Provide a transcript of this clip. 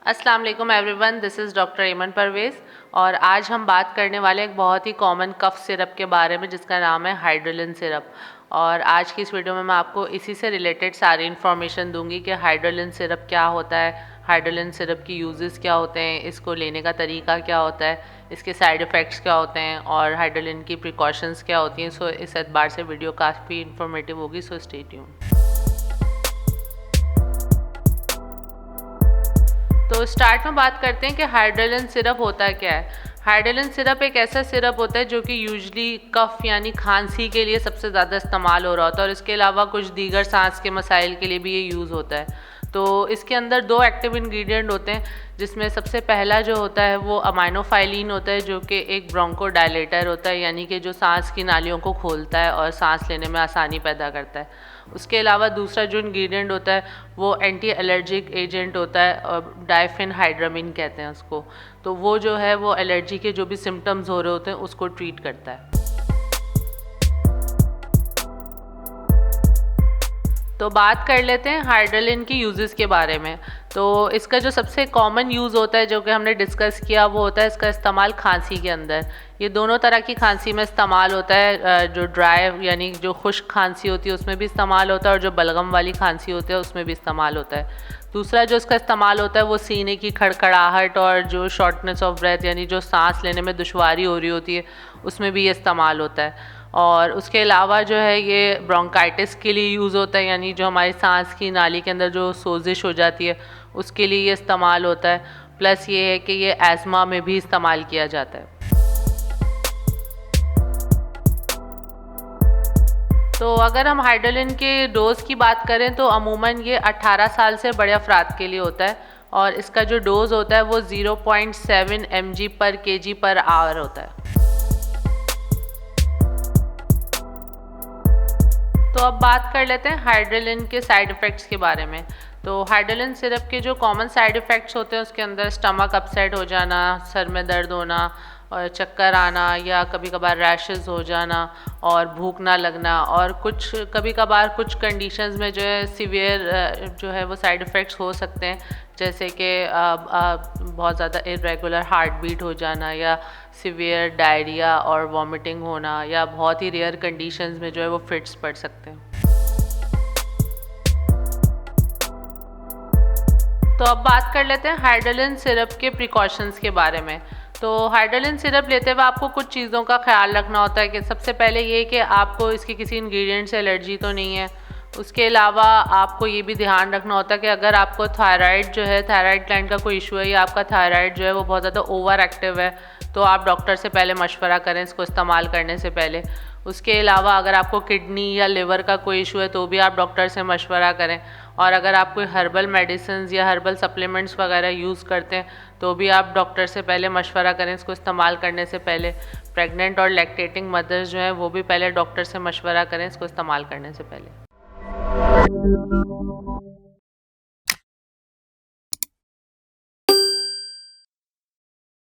अस्सलाम वालेकुम everyone, this is doctor एमन परवेज़ और आज हम बात करने वाले एक बहुत ही कॉमन कफ सिरप के बारे में जिसका नाम है हाइड्रोलिन सिरप। और आज की इस वीडियो में मैं आपको इसी से रिलेटेड सारी इन्फॉर्मेशन दूंगी कि हाइड्रोलिन सिरप क्या होता है, हाइड्रोलिन सिरप की यूजेस क्या होते हैं, इसको लेने का तरीका क्या होता है, इसके साइड इफ़ेक्ट्स क्या होते हैं और हाइड्रोलिन की प्रिकॉशंस क्या होती हैं। सो इस एतबार से वीडियो काफ़ी इन्फॉर्मेटिव होगी, सो स्टे ट्यून्ड। तो स्टार्ट में बात करते हैं कि हाइड्रोलिन सिरप होता क्या है। हाइड्रोलिन सिरप एक ऐसा सिरप होता है जो कि यूजली कफ यानी खांसी के लिए सबसे ज़्यादा इस्तेमाल हो रहा होता है और इसके अलावा कुछ दीगर सांस के मसाइल के लिए भी ये यूज़ होता है। तो इसके अंदर दो एक्टिव इंग्रेडिएंट होते हैं, जिसमें सबसे पहला जो होता है वो अमाइनोफाइलिन होता है, जो कि एक ब्रोंकोडायलेटर होता है, यानी कि जो सांस की नालियों को खोलता है और सांस लेने में आसानी पैदा करता है। उसके अलावा दूसरा जो इंग्रेडिएंट होता है वो एंटी एलर्जिक एजेंट होता है और डाइफेनहाइड्रामिन कहते हैं उसको। तो वो जो है वो एलर्जी के जो भी सिम्टम्स हो रहे होते हैं उसको ट्रीट करता है। तो बात कर लेते हैं हाइड्रोलिन की यूजेस के बारे में। तो इसका जो सबसे कॉमन यूज़ होता है जो कि हमने डिस्कस किया वो होता है इसका इस्तेमाल खांसी के अंदर। ये दोनों तरह की खांसी में इस्तेमाल होता है, जो ड्राई यानी जो खुश्क खांसी होती है उसमें भी इस्तेमाल होता है और जो बलगम वाली खांसी होती है उसमें भी इस्तेमाल होता है। दूसरा जो इसका इस्तेमाल होता है वो सीने की खड़खड़ाहट और जो शॉर्टनेस ऑफ ब्रेथ यानी जो सांस लेने में दुश्वारी हो रही होती है उसमें भी ये इस्तेमाल होता है। और उसके अलावा जो है ये ब्रोंकाइटिस के लिए यूज़ होता है, यानी जो हमारी सांस की नाली के अंदर जो सोजिश हो जाती है उसके लिए ये इस्तेमाल होता है। प्लस ये है कि ये एस्मा में भी इस्तेमाल किया जाता है। तो अगर हम हाइड्रोलिन के डोज़ की बात करें तो अमूमन ये 18 साल से बड़े अफराद के लिए होता है और इसका जो डोज़ होता है वो 0.7 mg/kg/hour होता है। तो अब बात कर लेते हैं हाइड्रोलिन के साइड इफ़ेक्ट्स के बारे में। तो हाइड्रोलिन सिरप के जो कॉमन साइड इफ़ेक्ट्स होते हैं उसके अंदर स्टमक अपसेट हो जाना, सर में दर्द होना और चक्कर आना या कभी कभार रैशेस हो जाना और भूख ना लगना, और कुछ कभी कभार कुछ कंडीशंस में जो है सीवियर जो है वो साइड इफ़ेक्ट्स हो सकते हैं, जैसे कि बहुत ज़्यादा इरेगुलर हार्ट बीट हो जाना या सीवियर डायरिया और वॉमिटिंग होना, या बहुत ही रेयर कंडीशंस में जो है वो फिट्स पड़ सकते हैं। तो अब बात कर लेते हैं हाइड्रोलिन सिरप के प्रिकॉशंस के बारे में। तो हाइड्रोलिन सिरप लेते हुए आपको कुछ चीज़ों का ख्याल रखना होता है कि सबसे पहले ये कि आपको इसकी किसी इंग्रेडिएंट से एलर्जी तो नहीं है। उसके अलावा आपको ये भी ध्यान रखना होता है कि अगर आपको थायराइड जो है, थायराइड ग्लैंड का कोई इशू है या आपका थायराइड जो है वो बहुत ज़्यादा ओवर एक्टिव है, तो आप डॉक्टर से पहले मशवरा करें इसको इस्तेमाल करने से पहले। उसके अलावा अगर आपको किडनी या लिवर का कोई इशू है तो भी आप डॉक्टर से मशवरा करें। और अगर आप कोई हर्बल मेडिसिन या हर्बल सप्लीमेंट्स वगैरह यूज़ करते हैं तो भी आप डॉक्टर से पहले मशवरा करें इसको इस्तेमाल करने से पहले। प्रेग्नेंट और लैक्टेटिंग मदर्स जो हैं वो भी पहले डॉक्टर से मशवरा करें इसको इस्तेमाल करने से पहले।